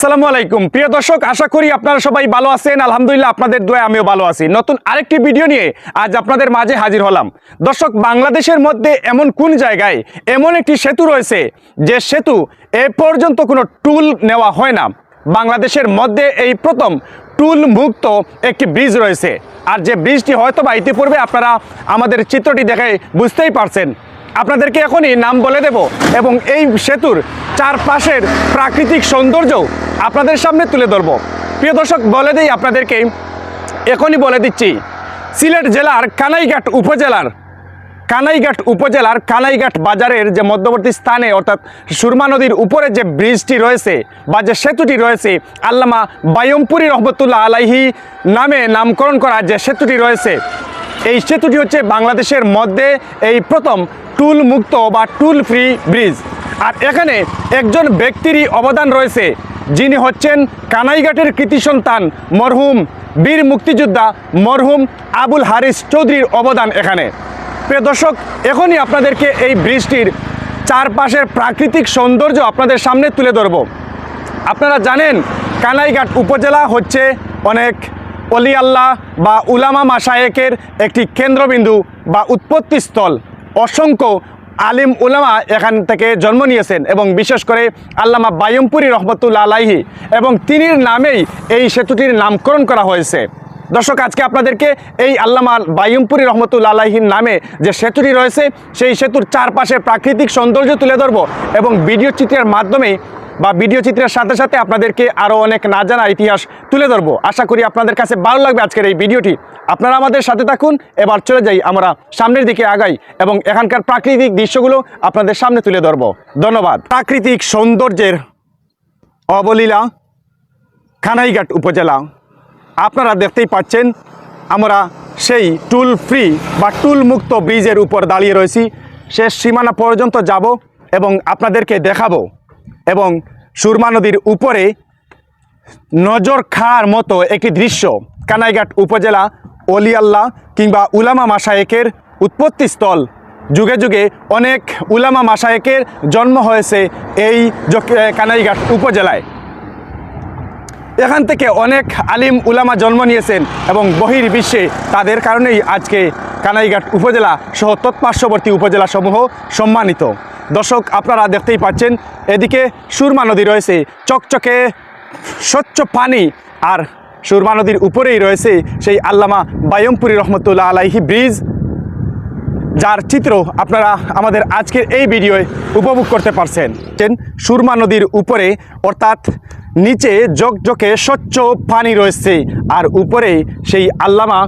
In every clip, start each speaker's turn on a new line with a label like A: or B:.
A: আসসালামু আলাইকুম প্রিয় দর্শক, আশা করি আপনারা সবাই ভালো আছেন। আলহামদুলিল্লাহ, আপনাদের দোয়ায় আমিও ভালো আছি। নতুন আরেকটি ভিডিও নিয়ে আজ আপনাদের মাঝে হাজির হলাম। দর্শক, বাংলাদেশের মধ্যে এমন কোন জায়গায় এমন একটি সেতু রয়েছে যে সেতু এ পর্যন্ত কোনো টুল নেওয়া হয় না। বাংলাদেশের মধ্যে এই প্রথম টুল মুক্ত একটি ব্রিজ রয়েছে। আর যে ব্রিজটি হয়তো বা ইতিপূর্বে আপনারা আমাদের চিত্রটি দেখে বুঝতেই পারছেন। আপনাদেরকে এখনই নাম বলে দেব এবং এই সেতুর চারপাশের প্রাকৃতিক সৌন্দর্য আপনাদের সামনে তুলে ধরব। প্রিয় দর্শক, বলে দিই আপনাদেরকে, এখনই বলে দিচ্ছি, সিলেট জেলার উপজেলার কানাইঘাট বাজারের যে মধ্যবর্তী স্থানে অর্থাৎ সুরমা নদীর উপরে যে ব্রিজটি রয়েছে বা যে সেতুটি রয়েছে, আল্লামা বায়ুমপুরী রহমতুল্লাহ আলাইহি নামে নামকরণ করা যে সেতুটি রয়েছে, এই সেতুটি হচ্ছে বাংলাদেশের মধ্যে এই প্রথম টুল মুক্ত বা টুল ফ্রি ব্রিজ। আর এখানে একজন ব্যক্তিরই অবদান রয়েছে, যিনি হচ্ছেন কানাইঘাটের কৃতি সন্তান মরহুম বীর মুক্তিযোদ্ধা মরহুম আবুল হারিস চৌধুরীর অবদান এখানে। প্রিয় দর্শক, এখনই আপনাদেরকে এই ব্রিজটির চারপাশের প্রাকৃতিক সৌন্দর্য আপনাদের সামনে তুলে ধরব। আপনারা জানেন, কানাইঘাট উপজেলা হচ্ছে অনেক অলি আল্লাহ বা উলামা মাশায়েকের একটি কেন্দ্রবিন্দু বা উৎপত্তিস্থল। অসংখ্য আলিম উলামা এখান থেকে জন্ম নিয়েছেন এবং বিশেষ করে আল্লামা বায়ুমপুরী রহমতুল্লাহ আলাইহি এবং তিনির নামেই এই সেতুটির নামকরণ করা হয়েছে। দর্শক, আজকে আপনাদেরকে এই আল্লামা বায়ুমপুরী রহমতুল্লাহ আলাইহির নামে যে সেতুটি রয়েছে সেই সেতুর চারপাশের প্রাকৃতিক সৌন্দর্য তুলে ধরব এবং ভিডিও চিত্রের মাধ্যমে বা ভিডিও চিত্রের সাথে সাথে আপনাদেরকে আরও অনেক না জানা ইতিহাস তুলে ধরবো। আশা করি আপনাদের কাছে ভালো লাগবে আজকের এই ভিডিওটি। আপনারা আমাদের সাথে থাকুন। এবার চলে যাই, আমরা সামনের দিকে আগাই এবং এখানকার প্রাকৃতিক দৃশ্যগুলো আপনাদের সামনে তুলে ধরবো। ধন্যবাদ। প্রাকৃতিক সৌন্দর্যের অবলীলা কানাইঘাট উপজেলা। আপনারা দেখতেই পাচ্ছেন, আমরা সেই টুল ফ্রি বা টুল মুক্ত ব্রিজের উপর দাঁড়িয়ে রয়েছি। শেষ সীমানা পর্যন্ত যাব এবং আপনাদেরকে দেখাবো এবং সুরমা নদীর উপরে নজর খাওয়ার মতো একটি দৃশ্য। কানাইঘাট উপজেলা অলি আল্লাহ কিংবা উলামা মাশায়েকের উৎপত্তিস্থল। যুগে যুগে অনেক উলামা মাশায়েকের জন্ম হয়েছে এই কানাইঘাট উপজেলায়। এখান থেকে অনেক আলিম উলামা জন্ম নিয়েছেন এবং বহির্বিশ্বে তাদের কারণেই আজকে কানাইঘাট উপজেলা সহ তৎপার্শ্ববর্তী উপজেলাসমূহ সম্মানিত। দর্শক, আপনারা দেখতেই পাচ্ছেন, এদিকে সুরমা নদী রয়েছে, চকচকে স্বচ্ছ পানি, আর সুরমা নদীর উপরেই রয়েছে সেই আল্লামা বায়ুমপুরী রহমতুল্লাহ আলাইহি ব্রিজ, যার চিত্র আপনারা আমাদের আজকের এই ভিডিওয় উপভোগ করতে পারছেন। সুরমা নদীর উপরে অর্থাৎ নিচে জকজকে স্বচ্ছ পানি রয়েছে আর উপরে সেই আল্লামা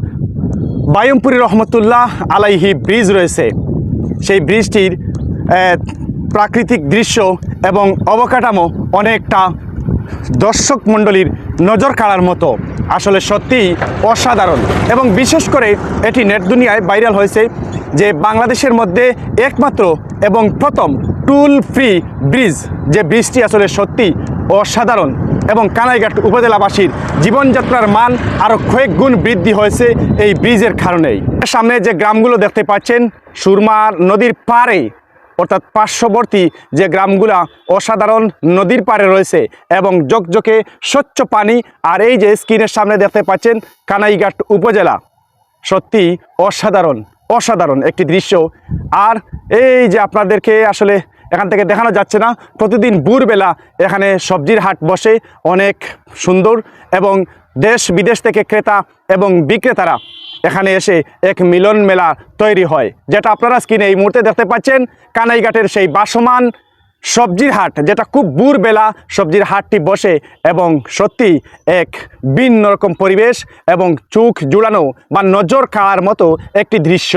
A: বায়ুমপুরী রহমতুল্লাহ আলাইহি ব্রিজ রয়েছে। সেই ব্রিজটির প্রাকৃতিক দৃশ্য এবং অবকাঠামো অনেকটা দর্শক মণ্ডলীর নজর কাড়ার মতো। আসলে সত্যিই অসাধারণ এবং বিশেষ করে এটি নেট দুনিয়ায় ভাইরাল হয়েছে যে বাংলাদেশের মধ্যে একমাত্র এবং প্রথম টুল ফ্রি ব্রিজ। যে ব্রিজটি আসলে সত্যি অসাধারণ এবং কানাইঘাট উপজেলাবাসীর জীবনযাত্রার মান আরও কয়েক গুণ বৃদ্ধি হয়েছে এই ব্রিজের কারণেই। সামনে যে গ্রামগুলো দেখতে পাচ্ছেন সুরমা নদীর পাড়ে অর্থাৎ পার্শ্ববর্তী যে গ্রামগুলা অসাধারণ নদীর পাড়ে রয়েছে এবং জকজকে স্বচ্ছ পানি। আর এই যে স্ক্রিনের সামনে দেখতে পাচ্ছেন কানাইঘাট উপজেলা, সত্যি অসাধারণ একটি দৃশ্য। আর এই যে আপনাদেরকে আসলে এখান থেকে দেখানো যাচ্ছে না, প্রতিদিন ভোরবেলা এখানে সবজির হাট বসে, অনেক সুন্দর এবং দেশ বিদেশ থেকে ক্রেতা এবং বিক্রেতারা এখানে এসে এক মিলন মেলা তৈরি হয়, যেটা আপনারা স্ক্রিনে এই মুহূর্তে দেখতে পাচ্ছেন। কানাইঘাটের সেই বাসমান সবজির হাট, যেটা খুব ভোরবেলা সবজির হাটটি বসে এবং সত্যি এক ভিন্ন রকম পরিবেশ এবং চোখ জুড়ানো বা নজর কাড়ার মতো একটি দৃশ্য।